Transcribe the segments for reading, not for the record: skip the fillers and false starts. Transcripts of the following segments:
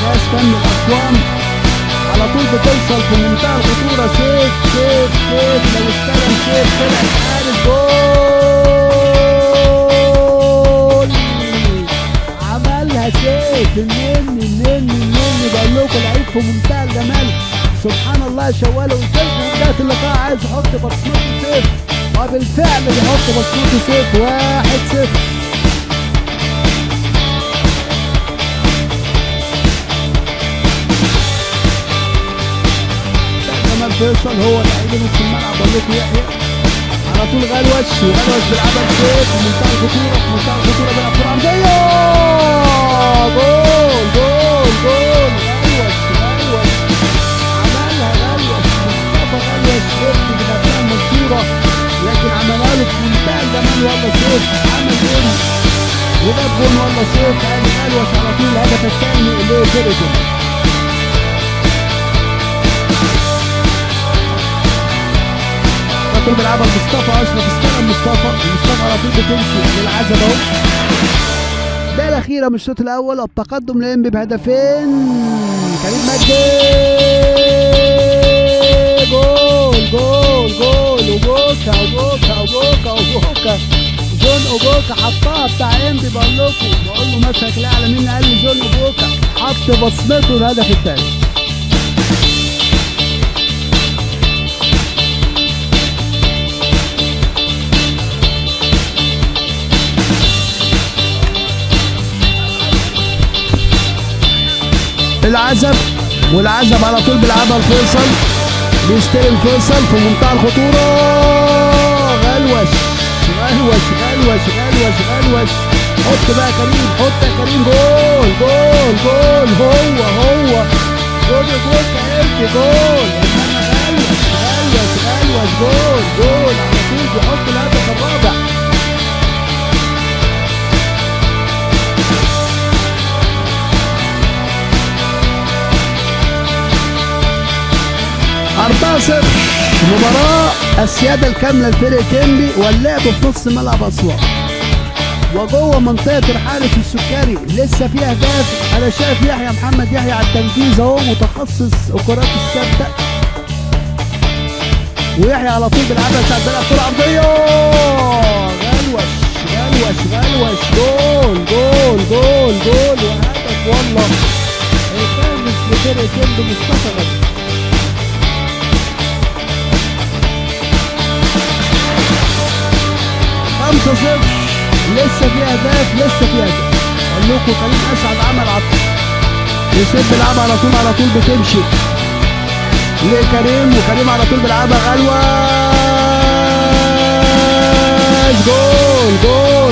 جهاز فني الاسوان على طول بتوصل في منتهى الخطوره. سيف سيف سيف لو استلم سيف طلع الحارس. جول عملها سيف. النني بقول لكم لعيب في منتهى الجمال سبحان الله. شواله وسيف في بدايه اللقاء عايز يحط بصمته سيف وبالفعل بيحط بصمته سيف. 1-0. فيصل هو لعيب نص الملعب. بقول لكم يحيى على طول غلوش بيلعبها بسيف في منتهى الخطوره. بيلعب كره عرضيه. جول غلوش عملها غلوش. مصطفى غلوش ابن الابناء المنصوره لكن عملها له في منتهى الجمال. والله سيف عمل ايه وجاب جول. والله سيف ادي غلوش على طول الهدف الثاني لفرقته. طول بيلعبها لمصطفى اشرف. استلم مصطفى على طول بتمشي للعزب اهو. ده الاخيره من الشوط الاول. التقدم لانبي بهدفين. كريم مجدي جول وجوكا جون اوجوكا حطها بتاع انبي. بقول له مسك الاعلى مين قال لي جون اوجوكا حط بصمته الهدف الثاني. والعزب على طول بيلعبها لفيصل. بيستلم فيصل في منتهى الخطوره. غلوش حط بقى كريم. حط يا كريم. جول هو جول كأنت جول. غلوش جول على طول بيحط الهدف الرابع. 4-0. مباراة السيادة الكاملة لفرقة انبي واللعب في نص ملعب اسوان وجوه منطقة الحارس السكري. لسه في اهداف. انا شايف يحيى محمد يحيى على التنفيذ اهو متخصص الكرات الثابتة. ويحيى على طول بيلعبها ساعة بيلعب كرة عرضية. غلوش جول وهدف والله الخامس لفرقة انبي مصطفى غلوش. 5-0. لسه في اهداف. اقول لكم كريم اسعد عمل عطف. يسيب بيلعبها على طول بتمشي لكريم وكريم على طول بيلعبها غلوش. جول هو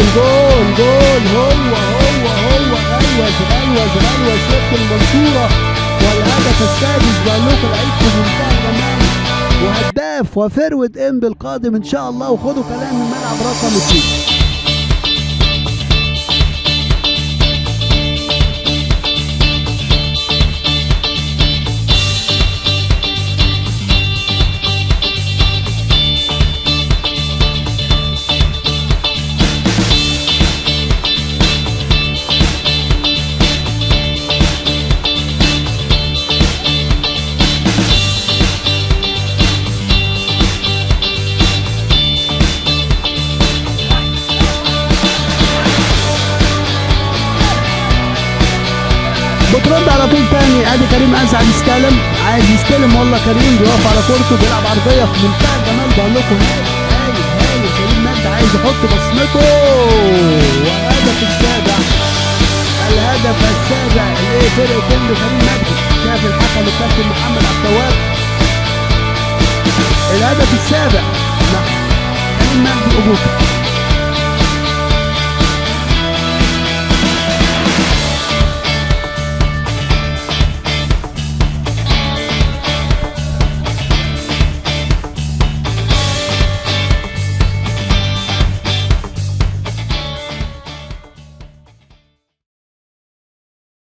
غلوش ابن المنصوره والهدف السادس. بقول لكم لعيب في منتهى الجمال وهداف وفرود انبي القادم ان شاء الله. وخدوا كلام من الملعب رقم 2. بترد على طول تاني. ادي كريم اسعد استلم. عايز يستلم والله كريم بيقف على كورته بيلعب عرضيه في منتهى الجمال. بقول لكم هايل كريم مجدي عايز يحط بصمته. والهدف السابع لفرقه انبي كريم مجدي. شاف الحكم الكابتن محمد عبد التواب. الهدف السابع كريم مجدي اوجوكا.